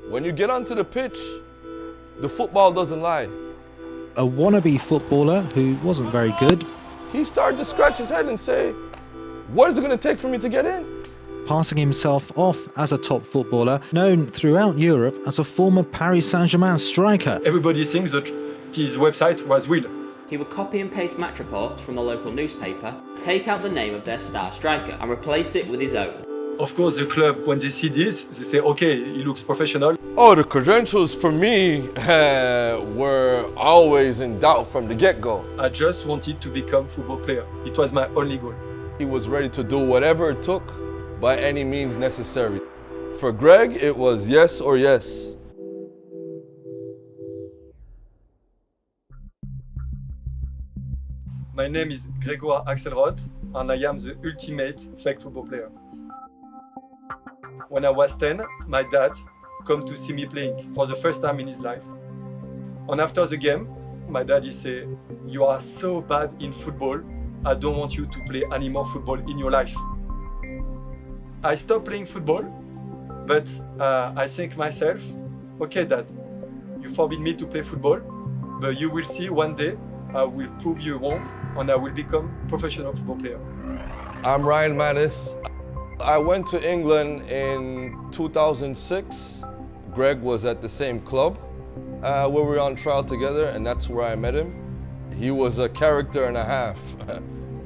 When you get onto the pitch, the football doesn't lie. A wannabe footballer who wasn't very good, He started to scratch his head and say, what is it going to take for me to get in? passing himself off as a top footballer, known throughout Europe as a former Paris Saint-Germain striker. Everybody thinks that his website was real. He would copy and paste match reports from the local newspaper, take out the name of their star striker and replace it with his own. Of course, the club, when they see this, they say, okay, he looks professional. Oh, the credentials for me were always in doubt from the get-go. I just wanted to become football player. It was my only goal. He was ready to do whatever it took by any means necessary. For Greg, it was yes or yes. My name is Grégoire Axelrod, and I am the ultimate fake football player. When I was 10, my dad came to see me playing for the first time in his life. And after the game, my daddy said, "You are so bad in football, I don't want you to play any more football in your life." I stopped playing football, but I think myself, okay, Dad, you forbid me to play football, but you will see one day I will prove you wrong and I will become professional football player. I'm Ryan Mattis. I went to England in 2006. Greg was at the same club where we were on trial together, and that's where I met him. He was a character and a half.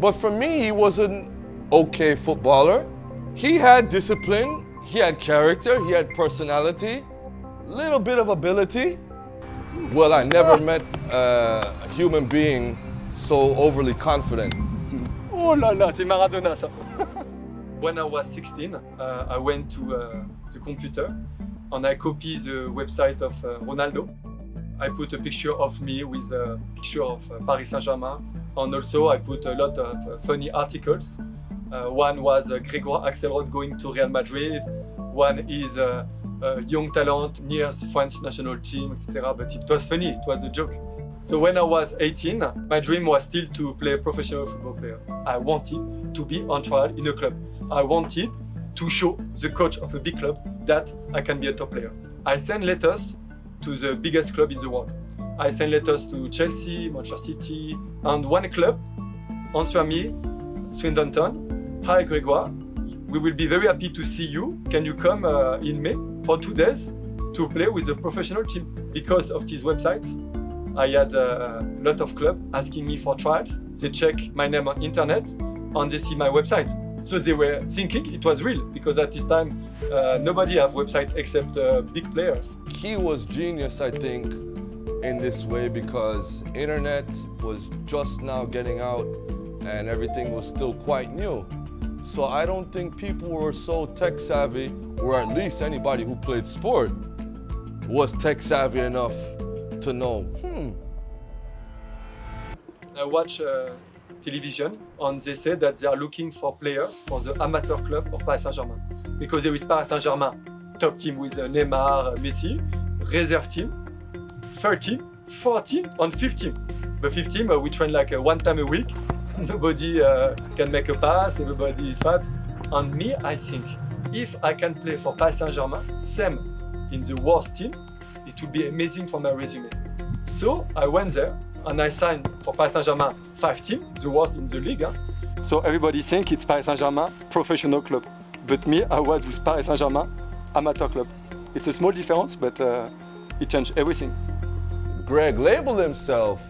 But for me, he was an okay footballer. He had discipline, he had character, he had personality, little bit of ability. Well, I never met a human being so overly confident. Oh là là, c'est Maradona ça. When I was 16, I went to the computer and I copied the website of Ronaldo. I put a picture of me with a picture of Paris Saint-Germain, and also I put a lot of funny articles. One was Grégoire Axelrod going to Real Madrid, one is a young talent near the French national team, etc. But it was funny, it was a joke. So when I was 18, my dream was still to play a professional football player. I wanted to be on trial in a club. I wanted to show the coach of a big club that I can be a top player. I sent letters to the biggest club in the world. I sent letters to Chelsea, Manchester City, and one club answered me, Swindon Town. Hi Grégoire, we will be very happy to see you. Can you come in May for 2 days to play with the professional team? Because of this website, I had a lot of clubs asking me for trials. They check my name on internet and they see my website. So they were thinking it was real, because at this time, nobody have website except big players. He was genius, I think, in this way, because internet was just now getting out and everything was still quite new. So I don't think people were so tech savvy, or at least anybody who played sport was tech savvy enough to know, I watch television and they say that they are looking for players for the amateur club of Paris Saint-Germain. Because there is Paris Saint-Germain, top team with Neymar, Messi, reserve team, 13, 14 and 15. The 15 we train like one time a week. Nobody can make a pass, everybody is fat. And me, I think, if I can play for Paris Saint-Germain, same in the worst team, it would be amazing for my resume. So I went there and I signed for Paris Saint-Germain 5 teams, the worst in the league. So everybody think it's Paris Saint-Germain professional club. But me, I was with Paris Saint-Germain amateur club. It's a small difference, but it changed everything. Greg labeled himself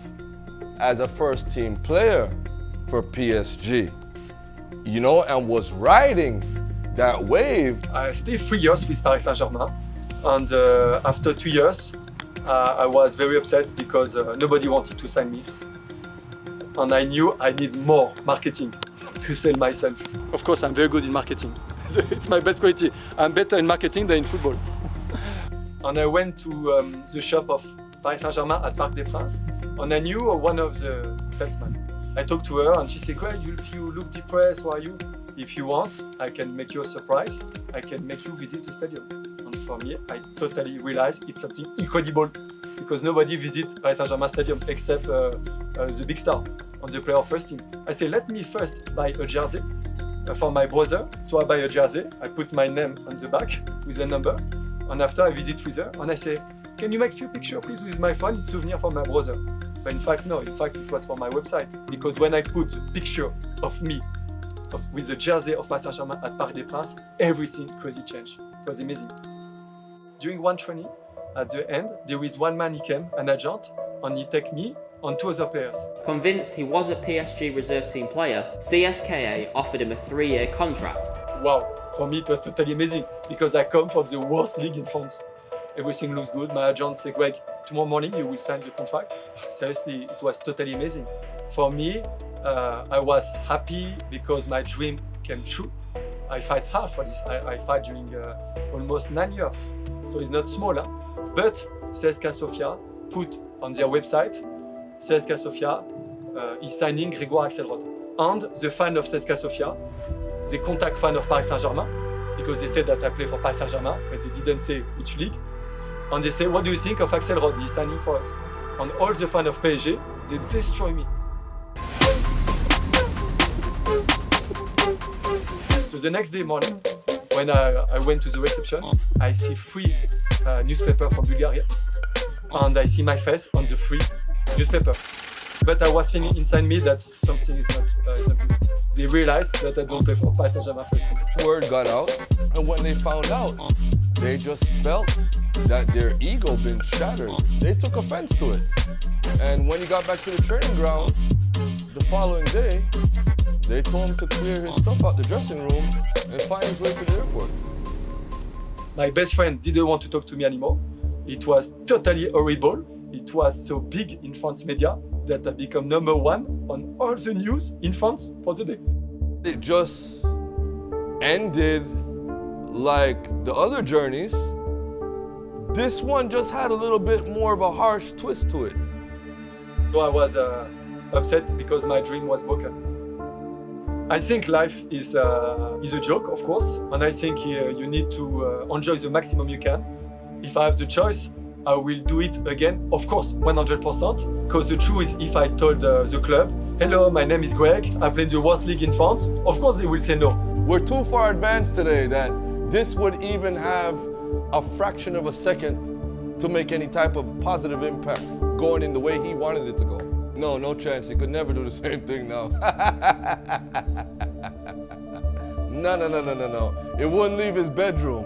as a first team player for PSG, you know, and was riding that wave. I stayed 3 years with Paris Saint-Germain, and after 2 years, I was very upset because nobody wanted to sign me. And I knew I need more marketing to sell myself. Of course, I'm very good in marketing. It's my best quality. I'm better in marketing than in football. And I went to the shop of Paris Saint-Germain at Parc des Princes, and I knew one of the salesmen. I talked to her and she said, "Greg, you look depressed, why are you? If you want, I can make you a surprise. I can make you visit the stadium." And for me, I totally realized it's something incredible, because nobody visits Paris Saint-Germain stadium except the big star on the player first team. I said, let me first buy a jersey for my brother. So I buy a jersey, I put my name on the back with a number, And after I visit with her, and I say, can you make a few pictures please with my phone? It's souvenir for my brother. But in fact, no, in fact it was for my website. Because when I put a picture of me with the jersey of Paris Saint-Germain at Parc des Princes, everything crazy changed. It was amazing. During one training, at the end, there is one man, he came, an agent, and he take me and 2 other players. Convinced he was a PSG reserve team player, CSKA offered him a 3-year contract. Wow, for me it was totally amazing because I come from the worst league in France. Everything looks good. My agent said, Greg, tomorrow morning you will sign the contract. Seriously, it was totally amazing. For me, I was happy because my dream came true. I fight hard for this. I fight during almost 9 years. So it's not small. Huh? But CSKA Sofia put on their website, CSKA Sofia is signing Grégoire Axelrod. And the fan of CSKA Sofia, they contact fan of Paris Saint-Germain because they said that I play for Paris Saint-Germain, but they didn't say which league. And they say, what do you think of Axelrod? He's signing for us. And all the fans of PSG, they destroy me. So the next day morning, when I went to the reception, I see 3 newspapers from Bulgaria. And I see my face on the 3 newspapers. But I was thinking inside me that something is not good. They realized that I don't play for Paris Saint-Germain first team. Word got out, and when they found out, they just felt that their ego been shattered. They took offense to it. And when he got back to the training ground, the following day, they told him to clear his stuff out the dressing room and find his way to the airport. My best friend didn't want to talk to me anymore. It was totally horrible. It was so big in France media that I become #1 on all the news in France for the day. It just ended like the other journeys. This one just had a little bit more of a harsh twist to it. So I was upset because my dream was broken. I think life is a joke, of course, and I think you need to enjoy the maximum you can. If I have the choice, I will do it again, of course, 100%. Because the truth is, if I told the club, hello, my name is Greg, I play in the worst league in France, of course they will say no. We're too far advanced today that this would even have a fraction of a second to make any type of positive impact going in the way he wanted it to go. No chance. He could never do the same thing now. No. It wouldn't leave his bedroom.